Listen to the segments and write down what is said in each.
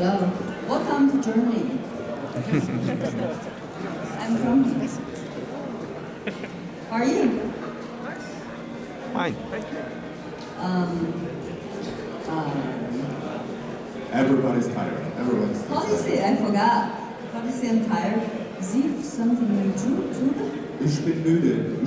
Hello. Welcome to Germany. I'm from here. How are you? Fine. Everybody's tired. Everyone's tired. How do you say? I forgot. How do you say I'm tired? Sie something true? Ich bin müde.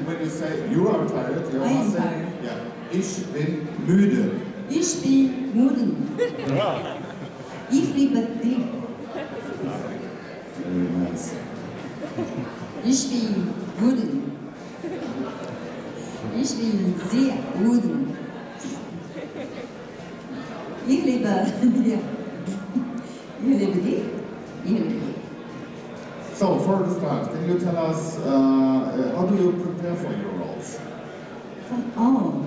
When you say you are tired, you I am must say, tired. yeah. Ich bin müde. Ich bin müde. Ich liebe dich. Very nice. Ich bin müde. Ich bin sehr müde. Ich liebe dich. Ich liebe dich. Ich liebe dich. So, for the start, can you tell us how do you prepare for your roles? Oh,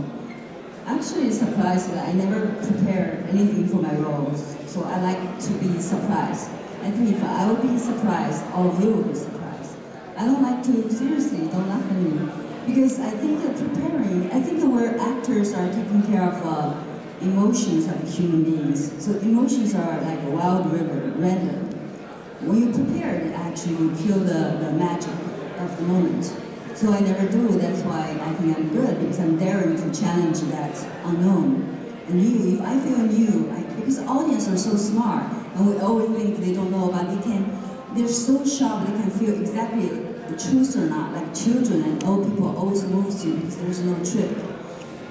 actually surprised that I never prepare anything for my roles. So I like to be surprised. I think if I would be surprised, all of you would be surprised. I don't like to, seriously, don't laugh at me. Because I think that preparing, I think that where actors are taking care of emotions of human beings. So emotions are like a wild river, random. When you prepare it, actually you feel the magic of the moment. So I never do, that's why I think I'm good, because I'm daring to challenge that unknown. And you, if I feel new, because audience are so smart, and we always think they don't know, but they're so sharp, they can feel exactly the truth or not, like children and old people always moves you because there's no trick.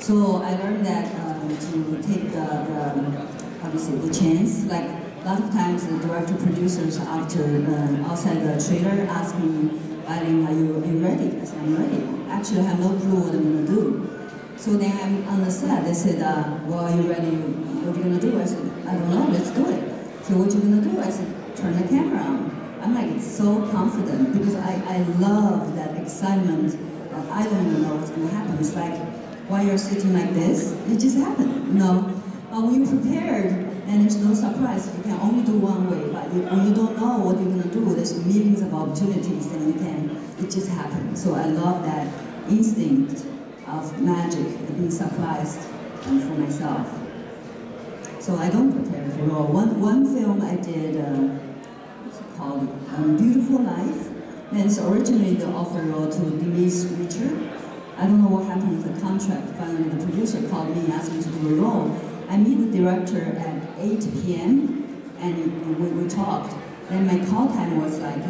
So I learned that to take the chance, like a lot of times the director producers after outside the trailer ask me, Bai Ling, are you ready? I said, I'm ready. Actually, I have no clue what I'm going to do. So then I'm on the set, they said, well, are you ready? What are you going to do? I said, I don't know, let's do it. So what are you going to do? I said, turn the camera on. I'm like so confident because I love that excitement that I don't even know what's going to happen. It's like, while you're sitting like this, it just happened, you know? When you're prepared, and there's no surprise, you can only do one way, but when you don't know what you're going to do, there's millions of opportunities, and it just happens. So I love that instinct of magic, and being surprised for myself. So I don't prepare for role. One film I did, what's it called? Beautiful Life. And it's originally the offer role to Denise Richard. I don't know what happened with the contract. Finally, the producer called me and asked me to do a role. I meet the director at 8 p.m. and we talked. Then my call time was like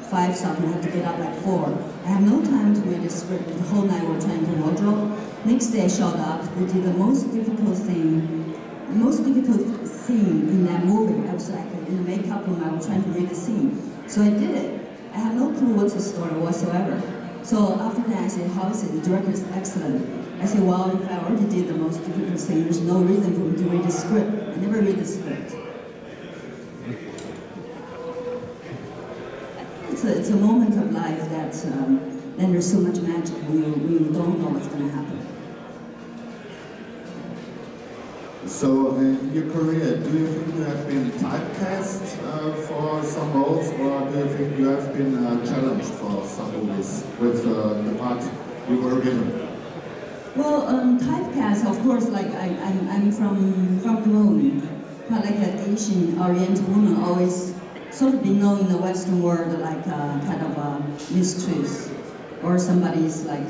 5 something. I had to get up like 4. I have no time to read the script. The whole night we're trying to wardrobe. Next day I showed up. They did the most difficult scene in that movie. I was like in the makeup room. I was trying to read the scene. So I did it. I have no clue what's the story whatsoever. So after that I said, how is it? The director is excellent. I said, well, if I already did the most difficult thing, there's no reason for me to read the script. I never read the script. I think it's a moment of life that then there's so much magic when you don't know what's going to happen. So in your career, do you think you have been typecast for some roles, or do you think you have been challenged for some movies with the part you were given? Well, typecast, of course, like I'm from the moon, but like an Asian Oriental woman, always sort of been known in the Western world like kind of a mistress, or somebody's like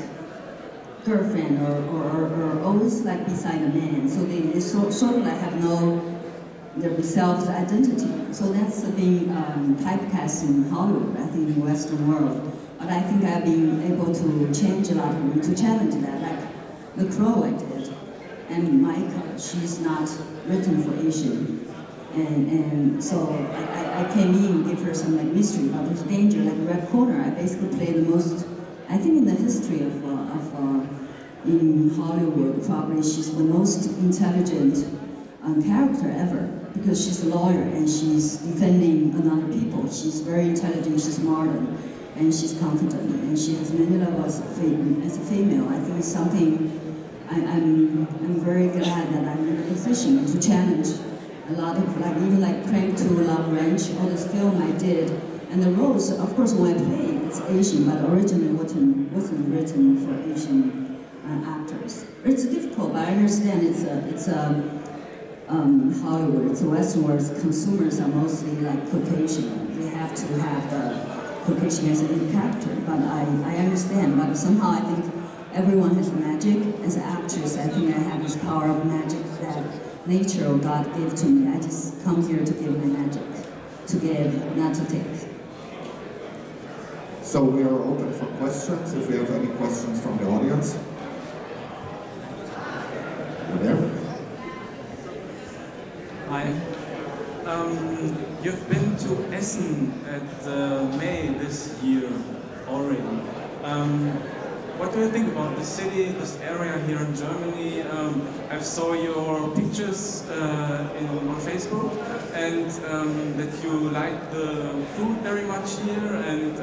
girlfriend, or always like beside a man. So they sort of like have their self-identity. So that's being typecast in Hollywood, I think, in the Western world. But I think I've been able to change a lot of them, to challenge that. Like The Crow I did, and Micah, she's not written for Asian. And so I came in, give her some like mystery, but there's danger, like Red Corner. I basically play the most, I think in the history of in Hollywood, probably she's the most intelligent character ever, because she's a lawyer and she's defending another people. She's very intelligent, she's modern, and she's confident, and she has many levels as a female. I think it's something I'm very glad that I'm in a position to challenge a lot of, like even like Crank 2, Love Ranch, all this film I did, and the roles, of course, when I play, it's Asian, but originally wasn't written for Asian actors. It's difficult, but I understand it's Hollywood. It's a Western world. Consumers are mostly like Caucasian. They have to have the Caucasian as a lead character. But I understand. But somehow I think everyone has magic. As an actress, I think I have this power of magic that nature or God gave to me. I just come here to give my magic. To give, not to take. So we are open for questions, if we have any questions from the audience. You there? Hi. You've been to Essen at May this year already. What do you think about the city, this area here in Germany? I saw your pictures on Facebook, and that you like the food very much here, and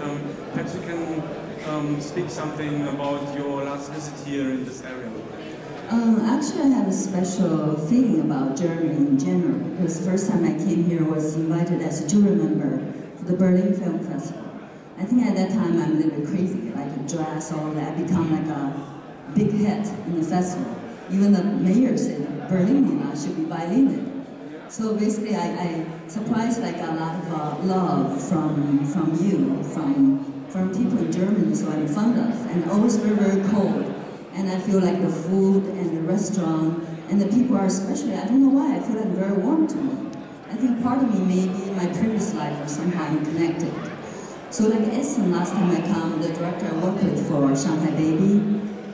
perhaps you can speak something about your last visit here in this area. Actually, I have a special feeling about Germany in general, because the first time I came here I was invited as a jury member for the Berlin Film Festival. I think at that time I'm a little bit crazy, like a dress, all that. I become like a big hit in the festival. Even the mayor said Berlin should be Bai Ling. So basically I surprised like a lot of love from you, from people in Germany, so I'm fond of, and always very, very cold. And I feel like the food and the restaurant and the people are especially, I don't know why, I feel like very warm to me. I think part of me maybe my previous life or somehow I'm connected. So like Essen, last time I come, the director I worked with for Shanghai Baby,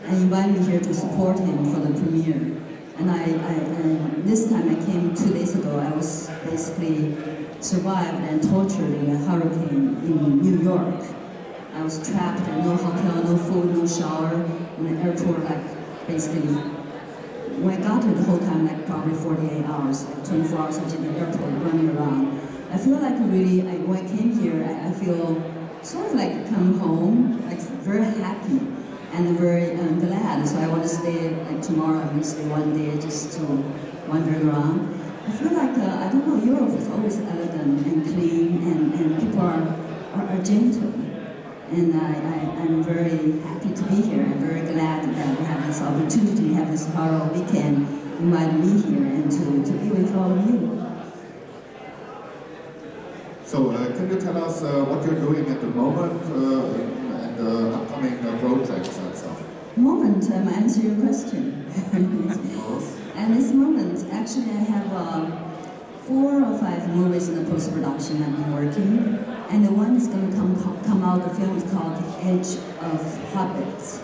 and invited me here to support him for the premiere. And this time I came 2 days ago, I was basically survived and tortured in a hurricane in New York. I was trapped, and no hotel, no food, no shower, in an airport, like basically, when I got here the whole time, like probably 48 hours, like 24 hours I was in the airport running around. I feel like really, when I came here, I feel sort of like come home, like very happy and very glad. So I want to stay, like tomorrow I'm going to stay one day just to wander around. I feel like, I don't know, Europe is always elegant and clean, and people are gentle. And I'm very happy to be here. I'm very glad that we have this opportunity, have this horror weekend, invite me here and to be with all of you. So can you tell us what you're doing at the moment and upcoming projects and stuff? Moment, I answer your question. At this moment, actually I have 4 or 5 movies in the post-production I've been working, and the one is going to come out, the film is called Edge of Hobbits.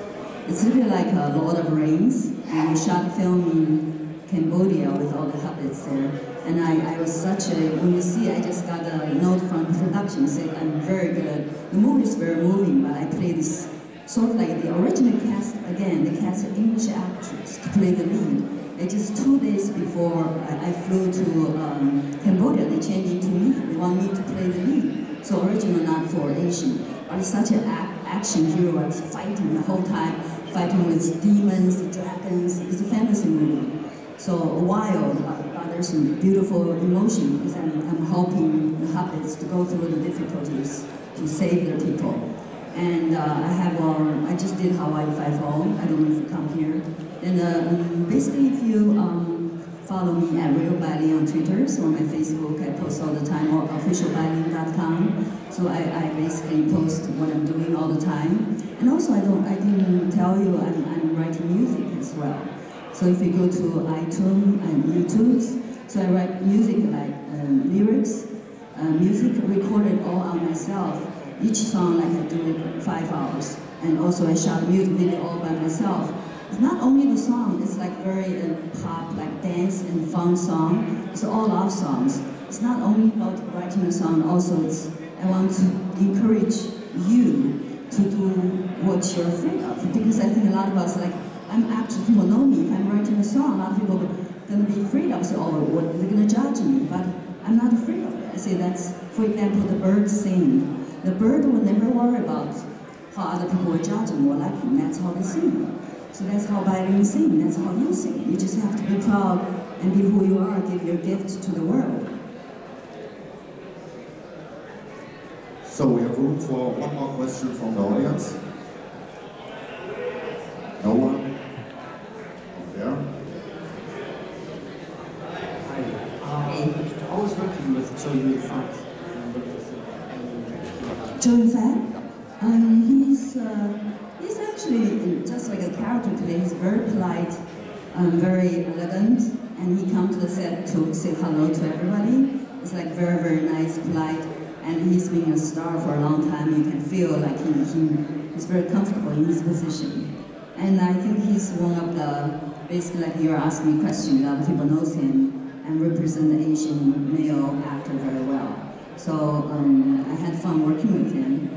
It's really like a Lord of Rings, and we shot the film in Cambodia with all the hobbits there. And I was such a, when you see, I just got a note from production saying I'm very good. The movie is very moving, but I play this sort of like the original cast, again, they cast an English actress to play the lead. And just 2 days before I flew to Cambodia, they changed it to me. They want me to play the lead. So original, not for Asian. But it's such an action hero. I was fighting the whole time, fighting with demons, dragons. It's a fantasy movie. So wild, but there's some beautiful emotion because I'm helping the hobbits to go through the difficulties to save their people. And I just did Hawaii 5-0. I don't know if you come here. And basically, if you follow me at Real Bai Ling on Twitter, so on my Facebook, I post all the time, or officialbailing.com. So I basically post what I'm doing all the time. And also, I didn't tell you I'm writing music as well. So if you go to iTunes and YouTube, so I write music like lyrics, music recorded all on myself. Each song like I do it 5 hours. And also I shot a music video all by myself. It's not only the song, it's like very pop, like dance and fun song. It's all love songs. It's not only about writing a song, also I want to encourage you to do what you're afraid of. Because I think a lot of us, like, I'm actually, people know me, if I'm writing a song, a lot of people are going to be afraid of, say, oh, what, they're going to judge me. But I'm not afraid of it. I say that's, for example, the birds sing. The bird will never worry about how other people will judge him or like him. That's how they sing. So that's how Bai Ling sing. That's how you sing. You just have to be proud and be who you are, give your gift to the world. So we have room for one more question from the audience. No one? Over there? Hi. show you in front. Joe Fan? He's actually just like a character today. He's very polite, very elegant, and he comes to the set to say hello to everybody. It's like very, very nice, polite, and he's been a star for a long time. You can feel like he's very comfortable in his position. And I think he's one of the, basically like you're asking me a question, a lot of people knows him and represent the Asian male actor very well. So I had fun working with him,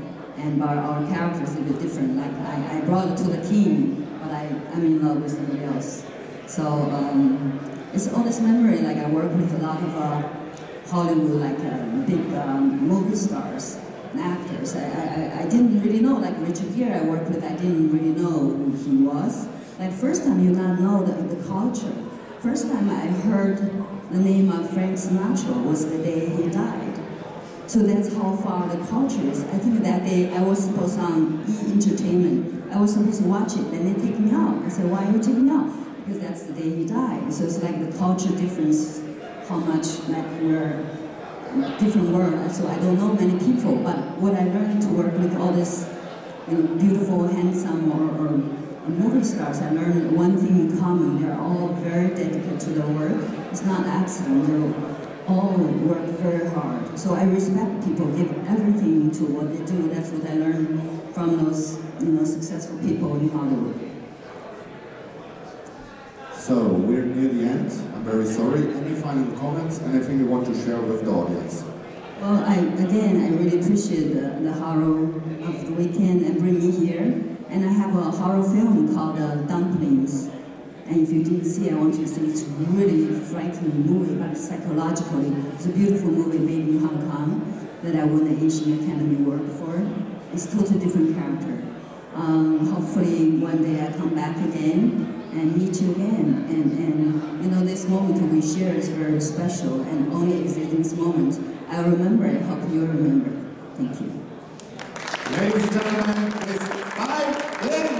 but our characters are a bit different. Like I brought it to the team, but I'm in love with somebody else. So it's all this memory. Like I work with a lot of Hollywood, like big movie stars and actors. I didn't really know, like Richard Gere I worked with, I didn't really know who he was. Like first time you not know the culture. First time I heard the name of Frank Sinatra was the day he died. So that's how far the culture is. I think that day I was supposed on E! Entertainment. I was supposed to watch it, and they take me out. I said, why are you taking me out? Because that's the day he died. So it's like the culture difference, how much like we're different world. So I don't know many people, but what I learned to work with all this beautiful, handsome or movie stars, I learned one thing in common. They're all very dedicated to their work. It's not accident. They all work very hard. So I respect people, give everything to what they do. That's what I learned from those successful people in Hollywood. So we're near the end. I'm very sorry. Any final comments? Anything you want to share with the audience? Well, I really appreciate the horror of the weekend and bring me here. And I have a horror film called Dumplings. And if you didn't see it, I want you to see it's a really frightening movie, but psychologically, it's a beautiful movie made in Hong Kong that I won the Asian Academy Award for. It's a totally different character. Hopefully one day I come back again and meet you again. And this moment we share is very special and only exists in this moment. I remember it, hope you remember. Thank you. Ladies and gentlemen, it's Bai Ling.